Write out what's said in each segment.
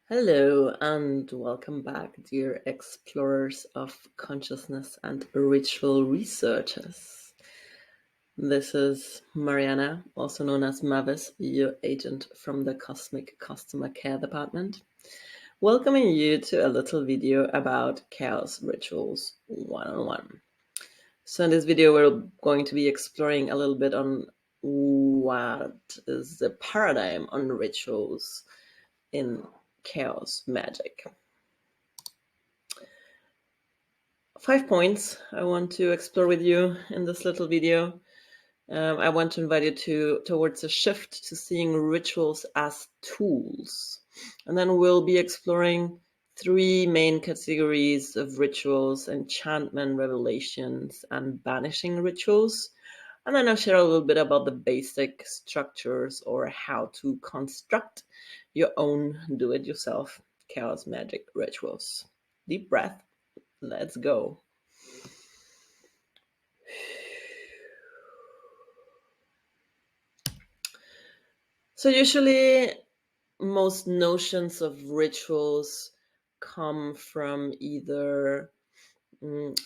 Hello and welcome back, dear explorers of consciousness and ritual researchers. This is Mariana, also known as Mavis, your agent from the Cosmic Customer Care Department, welcoming you to a little video about Chaos Rituals 101. So in this video, we're going to be exploring a little bit on what is the paradigm on rituals in Chaos Magic. 5 points I want to explore with you in this little video. I want to invite you towards a shift to seeing rituals as tools. And then we'll be exploring 3 main categories of rituals: enchantment, revelations, and banishing rituals. And then I'll share a little bit about the basic structures or how to construct your own do-it-yourself chaos magic rituals. Deep breath. Let's go. So usually most notions of rituals come from either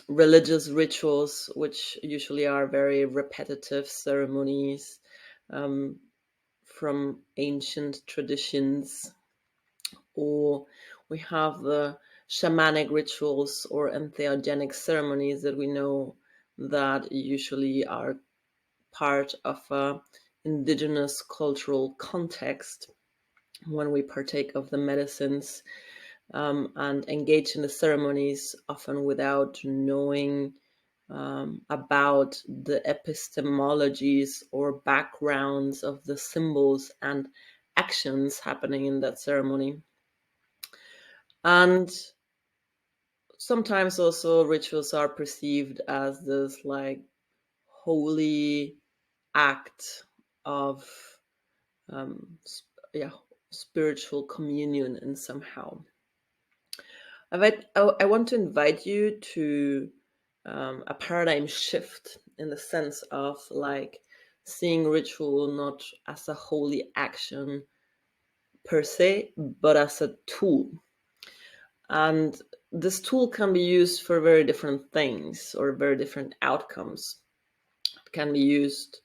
religious rituals, which usually are very repetitive ceremonies from ancient traditions, or we have the shamanic rituals or entheogenic ceremonies that we know that usually are part of a indigenous cultural context when we partake of the medicines and engage in the ceremonies, often without knowing about the epistemologies or backgrounds of the symbols and actions happening in that ceremony. And sometimes also rituals are perceived as this like holy act of spiritual communion in somehow. I want to invite you to a paradigm shift in the sense of like seeing ritual not as a holy action per se, but as a tool. And this tool can be used for very different things or very different outcomes. It can be used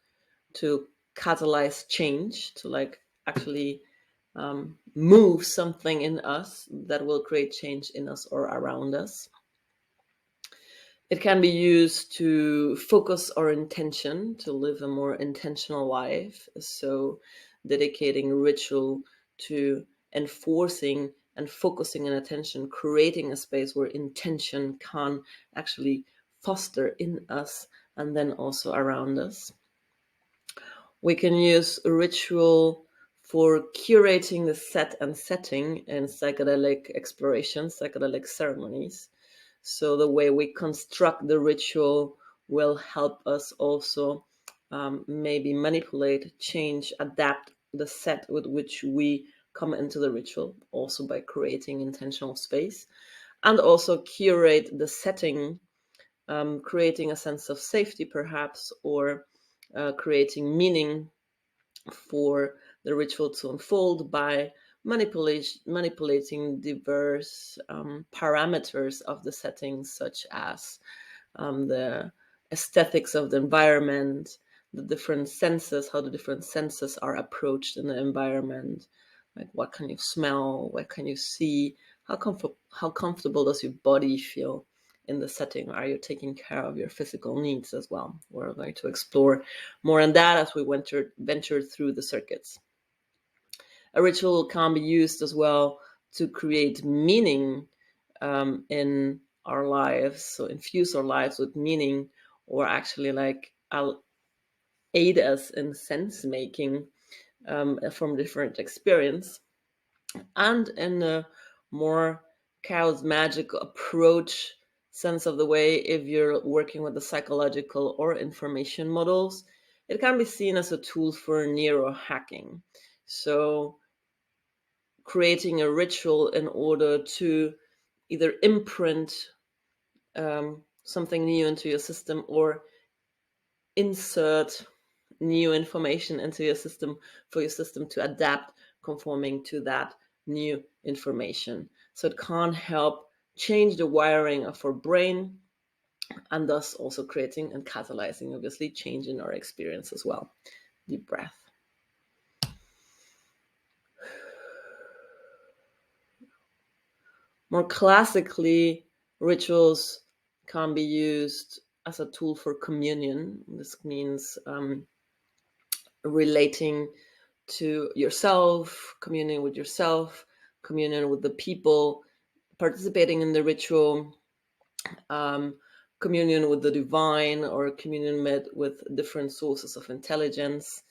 to catalyze change, to like actually move something in us that will create change in us or around us. It can be used to focus our intention to live a more intentional life. So dedicating ritual to enforcing and focusing an attention, creating a space where intention can actually foster in us and then also around us. We can use ritual for curating the set and setting in psychedelic explorations, psychedelic ceremonies. So the way we construct the ritual will help us also maybe manipulate, change, adapt the set with which we come into the ritual, also by creating intentional space, and also curate the setting, creating a sense of safety perhaps, or creating meaning for the ritual to unfold by manipulating diverse parameters of the setting, such as the aesthetics of the environment, the different senses, how the different senses are approached in the environment. Like what can you smell, what can you see, how comfortable does your body feel in the setting? Are you taking care of your physical needs as well? We're going to explore more on that as we venture through the circuits. A ritual can be used as well to create meaning in our lives, so infuse our lives with meaning, or actually like aid us in sense making from different experience. And in a more chaos magic approach sense of the way, if you're working with the psychological or information models, it can be seen as a tool for neurohacking. So creating a ritual in order to either imprint something new into your system or insert new information into your system for your system to adapt, conforming to that new information. So it can help change the wiring of our brain, and thus also creating and catalyzing, obviously, change in our experience as well. Deep breath. More classically, rituals can be used as a tool for communion. This means relating to yourself, communing with yourself, communion with the people participating in the ritual, communion with the divine, or communion with different sources of intelligence.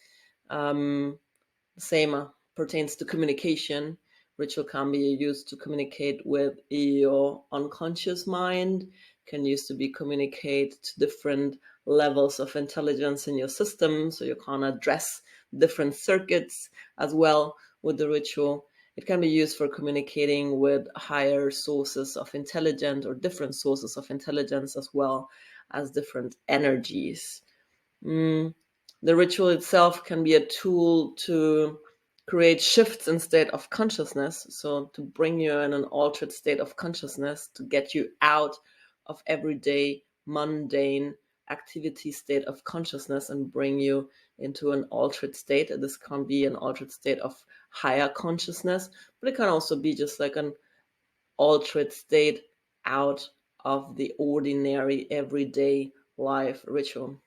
Same pertains to communication. Ritual can be used to communicate with your unconscious mind, can used to be communicate to different levels of intelligence in your system, so you can address different circuits as well with the ritual. It can be used for communicating with higher sources of intelligence or different sources of intelligence, as well as different energies. The ritual itself can be a tool to create shifts in state of consciousness, so to bring you in an altered state of consciousness, to get you out of everyday mundane activity state of consciousness and bring you into an altered state. This can be an altered state of higher consciousness, but it can also be just like an altered state out of the ordinary everyday life ritual.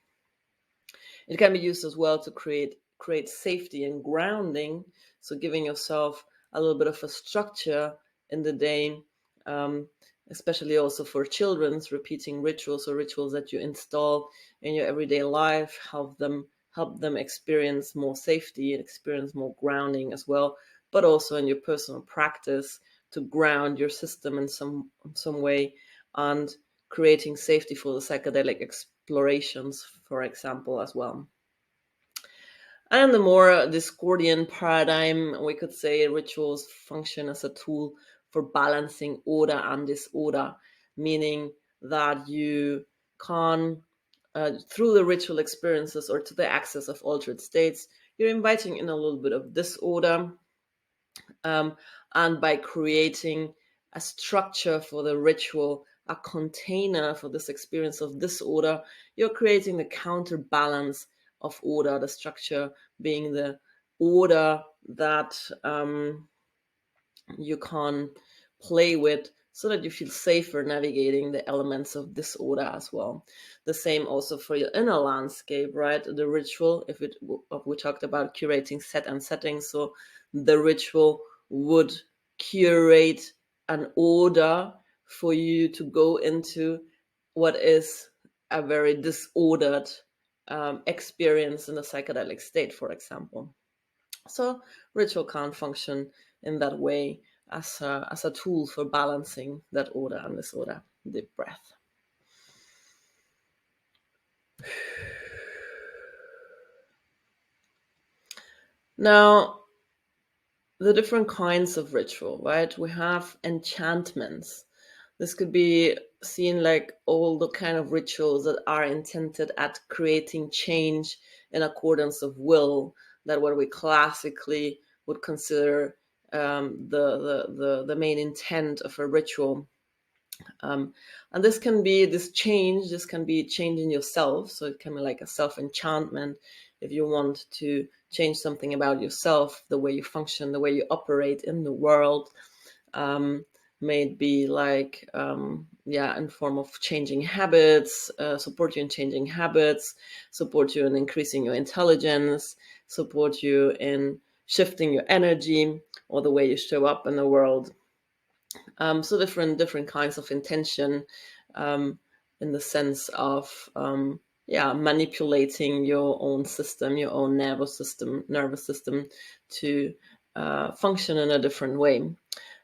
It can be used as well to create safety and grounding, so giving yourself a little bit of a structure in the day, especially also for children's repeating rituals or rituals that you install in your everyday life, help them experience more safety and experience more grounding as well, but also in your personal practice to ground your system in some way, and creating safety for the psychedelic explorations, for example, as well. And the more Discordian paradigm, we could say rituals function as a tool for balancing order and disorder, meaning that you can, through the ritual experiences or to the access of altered states, you're inviting in a little bit of disorder, and by creating a structure for the ritual, a container for this experience of disorder, you're creating the counterbalance of order, the structure being the order that you can play with, so that you feel safer navigating the elements of disorder as well. The same also for your inner landscape, right? The ritual, if we talked about curating set and settings, so the ritual would curate an order for you to go into what is a very disordered experience in a psychedelic state, for example. So ritual can function in that way as a tool for balancing that order and disorder. Deep breath. Now, the different kinds of ritual, right? We have enchantments. This could be seen like all the kind of rituals that are intended at creating change in accordance of will, that what we classically would consider the main intent of a ritual. And this can be this can be changing yourself. So it can be like a self-enchantment. If you want to change something about yourself, the way you function, the way you operate in the world, may it be like, in form of changing habits, support you in changing habits, support you in increasing your intelligence, support you in shifting your energy or the way you show up in the world. So different kinds of intention, in the sense of manipulating your own system, your own nervous system to function in a different way.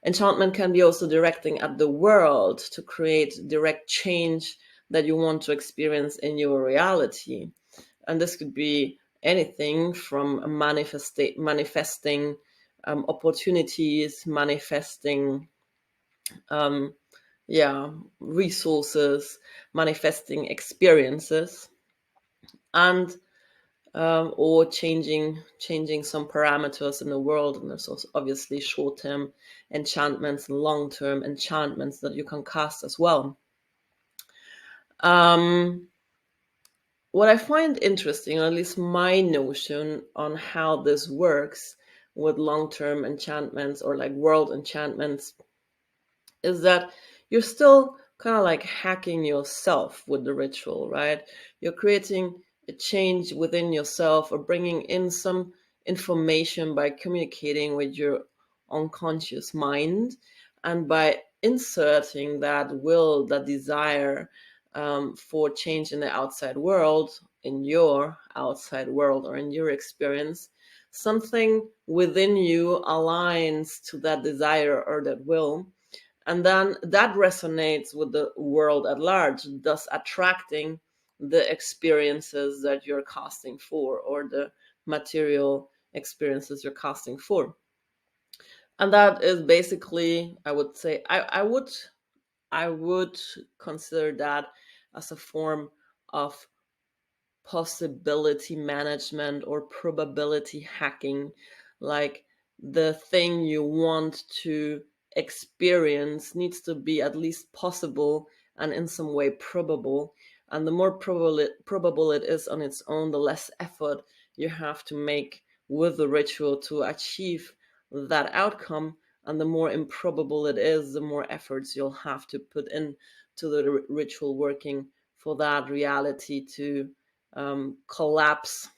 Enchantment can be also directing at the world to create direct change that you want to experience in your reality. And this could be anything from manifesting opportunities, manifesting resources, manifesting experiences. And or changing some parameters in the world. And there's also obviously short-term enchantments and long-term enchantments that you can cast as well. What I find interesting, or at least my notion on how this works with long-term enchantments or like world enchantments, is that you're still kind of like hacking yourself with the ritual, right? You're creating a change within yourself or bringing in some information by communicating with your unconscious mind, and by inserting that will, that desire for change in the outside world, in your outside world or in your experience, something within you aligns to that desire or that will, and then that resonates with the world at large, thus attracting the experiences that you're casting for, or the material experiences you're casting for. And that is basically, I would say, I would consider that as a form of possibility management or probability hacking. Like, the thing you want to experience needs to be at least possible and in some way probable. And the more probable it is on its own, the less effort you have to make with the ritual to achieve that outcome. And the more improbable it is, the more efforts you'll have to put in to the ritual working for that reality to collapse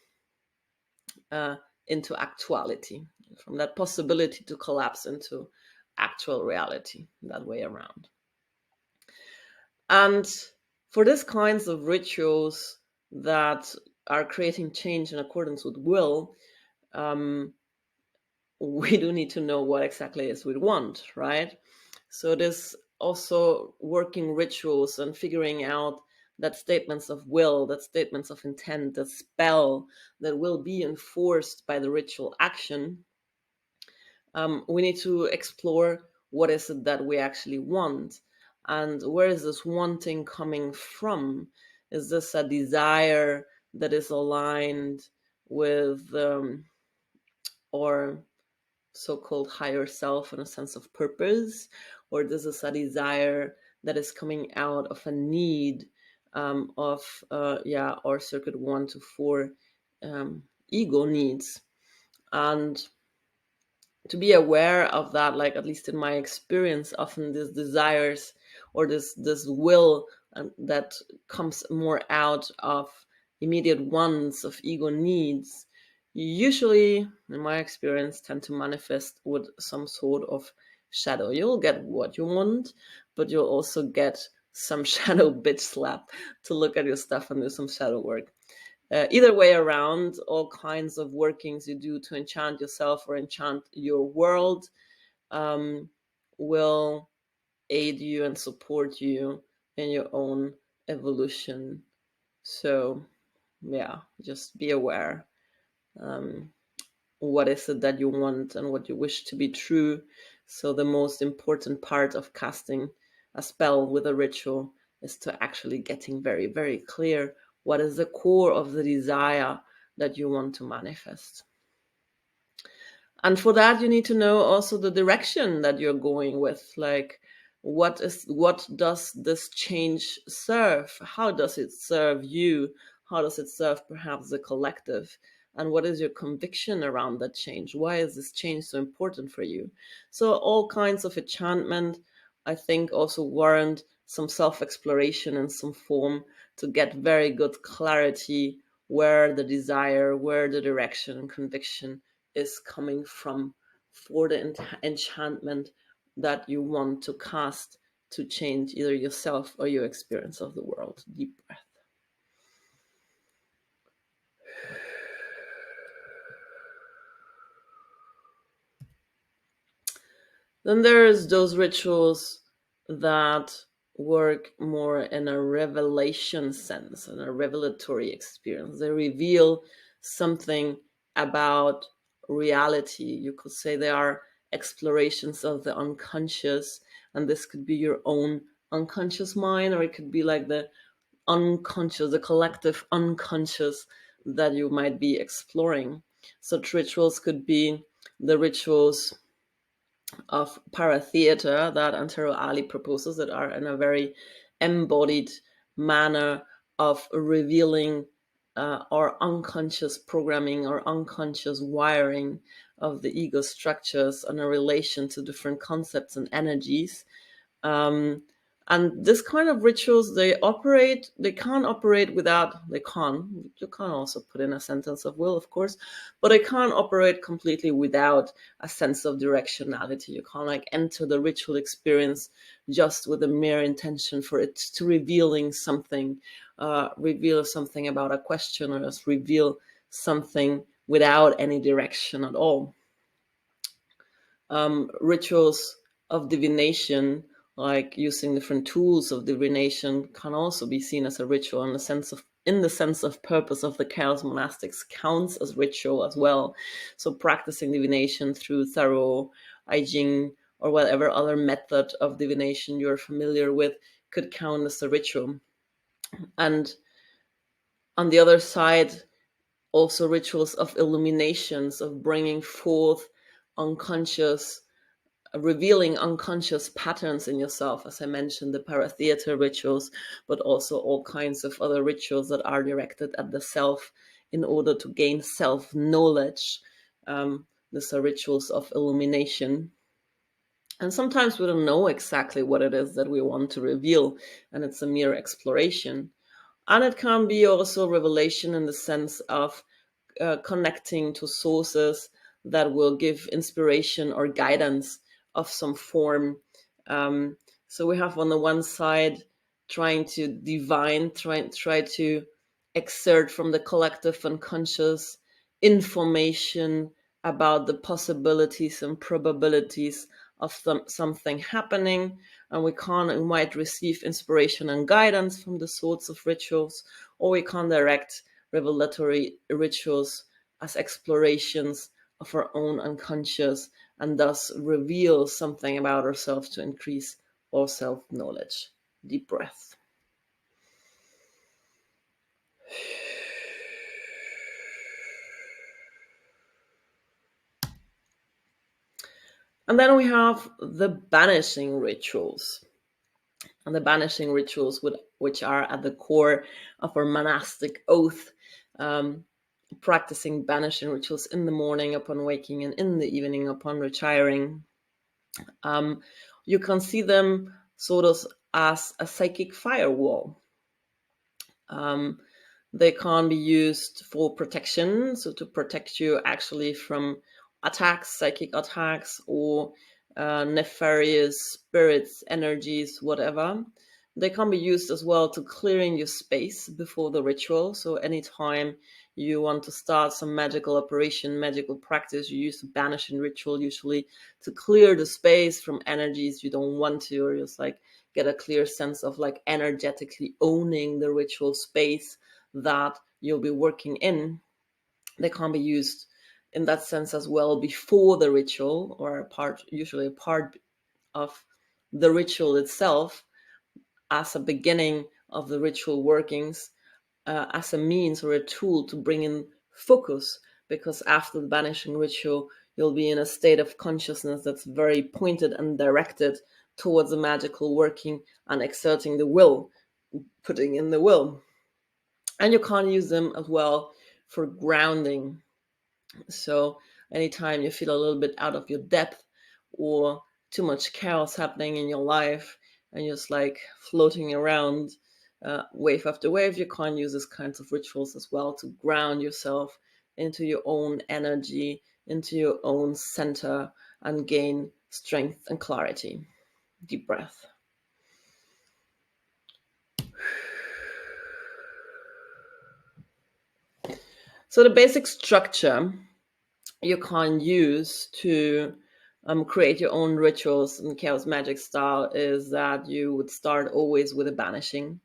into actuality, from that possibility to collapse into actual reality, that way around. And for these kinds of rituals that are creating change in accordance with will, we do need to know what exactly it is we want, right? So this also working rituals and figuring out that statements of will, that statements of intent, that spell that will be enforced by the ritual action. We need to explore what is it that we actually want, and where is this wanting coming from? Is this a desire that is aligned with or so-called higher self and a sense of purpose, or this is a desire that is coming out of a need of or circuit 1 to 4 ego needs? And to be aware of that, like, at least in my experience, often these desires or this will that comes more out of immediate wants, of ego needs, usually, in my experience, tend to manifest with some sort of shadow. You'll get what you want, but you'll also get some shadow bitch slap to look at your stuff and do some shadow work. Either way around, all kinds of workings you do to enchant yourself or enchant your world will aid you and support you in your own evolution. So, yeah, just be aware. What is it that you want and what you wish to be true? So the most important part of casting a spell with a ritual is to actually getting very, very clear what is the core of the desire that you want to manifest. And for that, you need to know also the direction that you're going with. Like, what does this change serve? How does it serve you? How does it serve perhaps the collective? And what is your conviction around that change? Why is this change so important for you? So all kinds of enchantment, I think, also warrant some self-exploration in some form to get very good clarity where the desire, where the direction and conviction is coming from for the enchantment that you want to cast to change either yourself or your experience of the world. Deep breath. Then there's those rituals that work more in a revelation sense, in a revelatory experience. They reveal something about reality. You could say they are explorations of the unconscious, and this could be your own unconscious mind, or it could be like the unconscious, the collective unconscious that you might be exploring. Such rituals could be the rituals of paratheater that Antero Ali proposes, that are in a very embodied manner of revealing our unconscious programming or unconscious wiring of the ego structures and a relation to different concepts and energies. And this kind of rituals, they can't operate without, you can also put in a sentence of will, of course, but they can't operate completely without a sense of directionality. You can't like enter the ritual experience just with a mere intention for it to reveal something about a question, or just reveal something without any direction at all. Rituals of divination, like using different tools of divination, can also be seen as a ritual in the sense of purpose of the Chaos monastics, counts as ritual as well. So practicing divination through tarot, I Ching, or whatever other method of divination you're familiar with could count as a ritual. And on the other side, also rituals of illuminations, of bringing forth revealing unconscious patterns in yourself, as I mentioned, the paratheater rituals, but also all kinds of other rituals that are directed at the self in order to gain self-knowledge. These are rituals of illumination. And sometimes we don't know exactly what it is that we want to reveal, and it's a mere exploration. And it can be also revelation in the sense of connecting to sources that will give inspiration or guidance of some form. So we have on the one side trying to divine, try to exert from the collective unconscious information about the possibilities and probabilities of something happening, and we might receive inspiration and guidance from the sorts of rituals, or we can direct revelatory rituals as explorations of our own unconscious, and thus reveal something about ourselves to increase our self-knowledge. Deep breath. And then we have the banishing rituals. And the banishing rituals, which are at the core of our monastic oath, practicing banishing rituals in the morning upon waking and in the evening upon retiring. You can see them sort of as a psychic firewall. They can be used for protection, so to protect you actually from attacks, psychic attacks, or nefarious spirits, energies, whatever. They can be used as well to clearing your space before the ritual. So anytime you want to start some magical operation, magical practice, you use the banishing ritual usually to clear the space from energies you don't want to, or just like get a clear sense of like energetically owning the ritual space that you'll be working in. They can be used in that sense as well before the ritual, or usually a part of the ritual itself, as a beginning of the ritual workings, as a means or a tool to bring in focus, because after the banishing ritual you'll be in a state of consciousness that's very pointed and directed towards the magical working and exerting the will, putting in the will. And you can use them as well for grounding. So anytime you feel a little bit out of your depth, or too much chaos happening in your life, and you're just like floating around wave after wave, you can use these kinds of rituals as well to ground yourself into your own energy, into your own center, and gain strength and clarity. Deep breath. So the basic structure you can use to create your own rituals in Chaos Magick style is that you would start always with a banishing,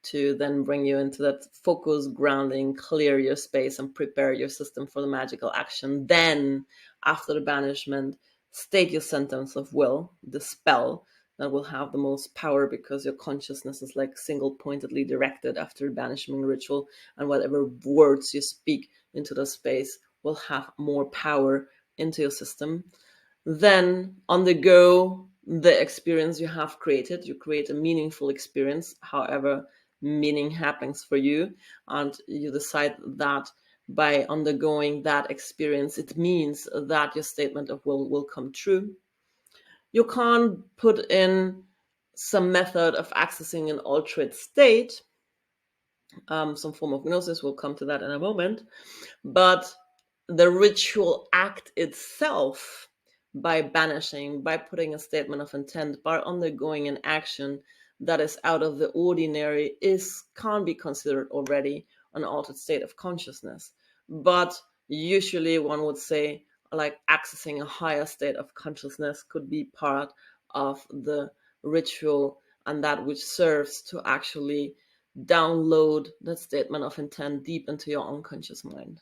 to then bring you into that focus, grounding, clear your space, and prepare your system for the magical action. Then, after the banishment, state your sentence of will, the spell, that will have the most power, because your consciousness is like single-pointedly directed after banishing ritual, and whatever words you speak into the space will have more power into your system. Then on the go, the experience you have created, you create a meaningful experience, however meaning happens for you, and you decide that by undergoing that experience, it means that your statement of will come true. You can put in some method of accessing an altered state, some form of gnosis. We'll come to that in a moment. But the ritual act itself, by banishing, by putting a statement of intent, by undergoing an action that is out of the ordinary, can be considered already an altered state of consciousness. But usually one would say, like, accessing a higher state of consciousness could be part of the ritual, and that which serves to actually download that statement of intent deep into your unconscious mind.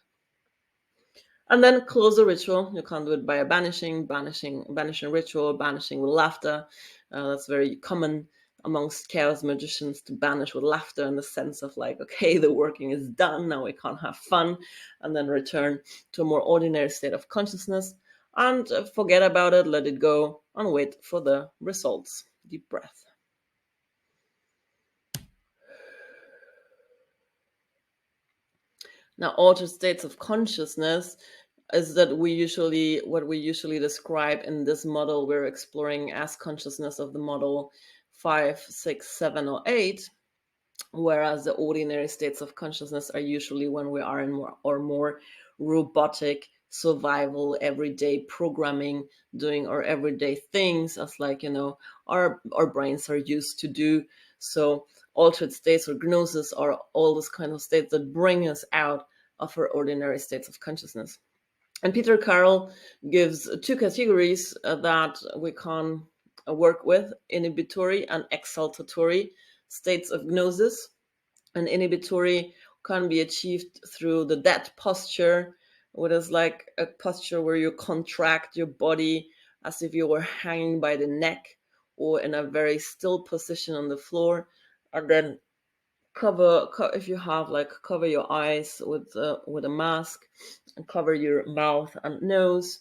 And then close the ritual. You can do it by a banishing ritual, banishing with laughter. That's very common amongst chaos magicians, to banish with laughter, in the sense of like, okay, the working is done, now we can't have fun, and then return to a more ordinary state of consciousness, and forget about it, let it go, and wait for the results. Deep breath. Now, altered states of consciousness is that what we usually describe in this model we're exploring as consciousness of the model 5, 6, 7, or 8, whereas the ordinary states of consciousness are usually when we are in more robotic survival, everyday programming, doing our everyday things as our brains are used to do. So altered states or gnosis are all those kind of states that bring us out of our ordinary states of consciousness. And Peter Carroll gives two categories that we can work with: inhibitory and exaltatory states of gnosis. And inhibitory can be achieved through the dead posture, which is like a posture where you contract your body as if you were hanging by the neck, or in a very still position on the floor, and then if you have, like, cover your eyes with a mask, and cover your mouth and nose,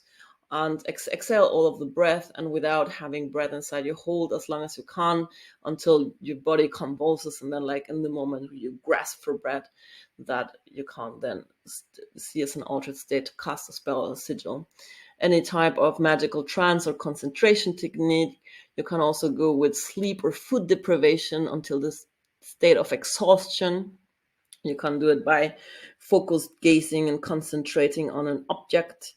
and exhale all of the breath, and without having breath inside, you hold as long as you can until your body convulses, and then, like, in the moment you grasp for breath, that you can't then see as an altered state to cast a spell or a sigil. Any type of magical trance or concentration technique, you can also go with sleep or food deprivation until this state of exhaustion. You can do it by focused gazing and concentrating on an object.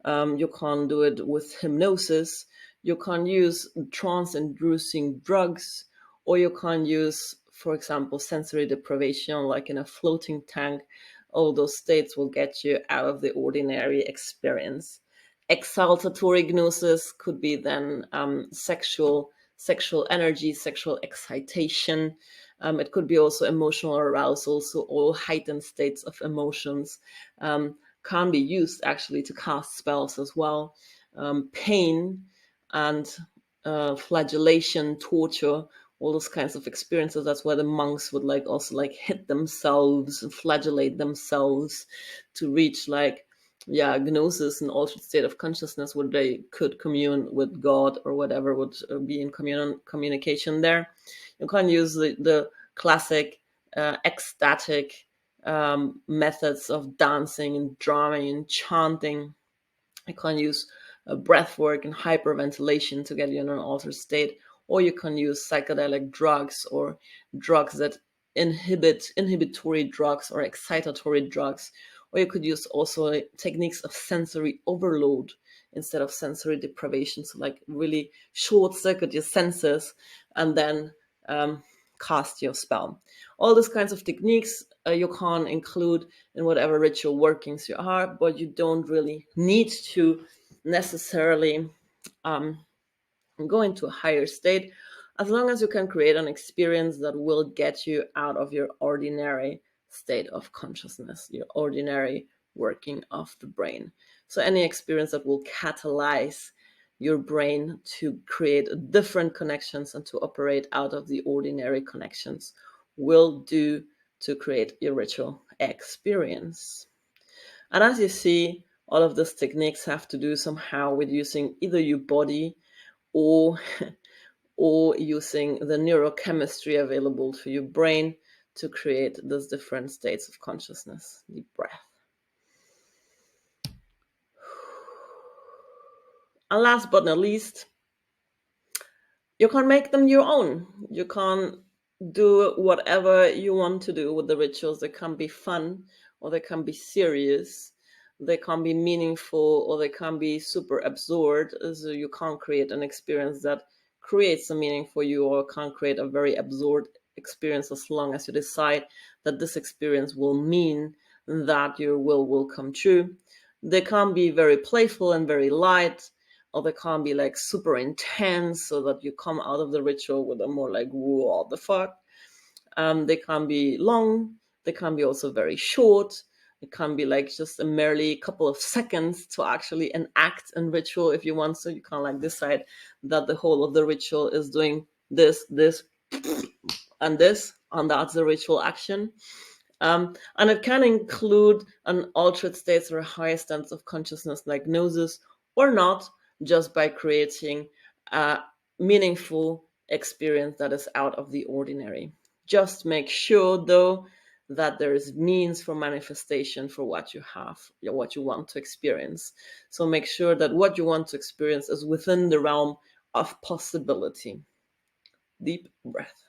You can do it with hypnosis. You can use trance-inducing drugs, or you can use, for example, sensory deprivation, like in a floating tank. All those states will get you out of the ordinary experience. Exaltatory gnosis could be then sexual energy, sexual excitation. It could be also emotional arousal, so all heightened states of emotions can be used actually to cast spells as well. Pain and flagellation, torture, all those kinds of experiences. That's why the monks would also hit themselves and flagellate themselves to reach gnosis, an altered state of consciousness where they could commune with God or whatever would be in communication there. You can use the classic ecstatic methods of dancing and drumming and chanting. You can use breath work and hyperventilation to get you in an altered state, or you can use psychedelic drugs, or drugs that inhibitory drugs or excitatory drugs, or you could use also techniques of sensory overload instead of sensory deprivation, so like really short circuit your senses and then cast your spell. All these kinds of techniques you can include in whatever ritual workings you are, but you don't really need to necessarily go into a higher state, as long as you can create an experience that will get you out of your ordinary state of consciousness, your ordinary working of the brain. So any experience that will catalyze your brain to create different connections and to operate out of the ordinary connections will do to create your ritual experience. And as you see, all of these techniques have to do somehow with using either your body or or using the neurochemistry available to your brain to create those different states of consciousness. Deep breath. And last but not least, you can make them your own. You can do whatever you want to do with the rituals. They can be fun or they can be serious. They can be meaningful or they can be super absurd. So you can't create an experience that creates a meaning for you, or can't create a very absurd experience, as long as you decide that this experience will mean that your will come true. They can be very playful and very light, or they can't be like super intense so that you come out of the ritual with a more like, what the fuck. They can be long, they can be also very short. It can be like just a merely couple of seconds to actually enact a ritual if you want. So you can like decide that the whole of the ritual is doing this, and this, and that's the ritual action. And it can include an altered state or a higher sense of consciousness like gnosis, or not, just by creating a meaningful experience that is out of the ordinary. Just make sure, though, that there is means for manifestation for what you have, what you want to experience. So make sure that what you want to experience is within the realm of possibility. Deep breath.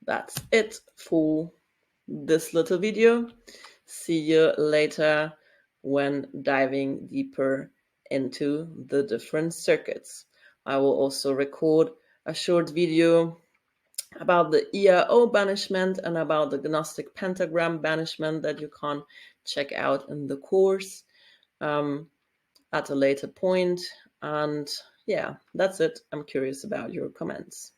That's it for this little video. See you later when diving deeper into the different circuits. I will also record a short video about the ERO banishment and about the Gnostic pentagram banishment that you can check out in the course at a later point. And yeah, that's it. I'm curious about your comments.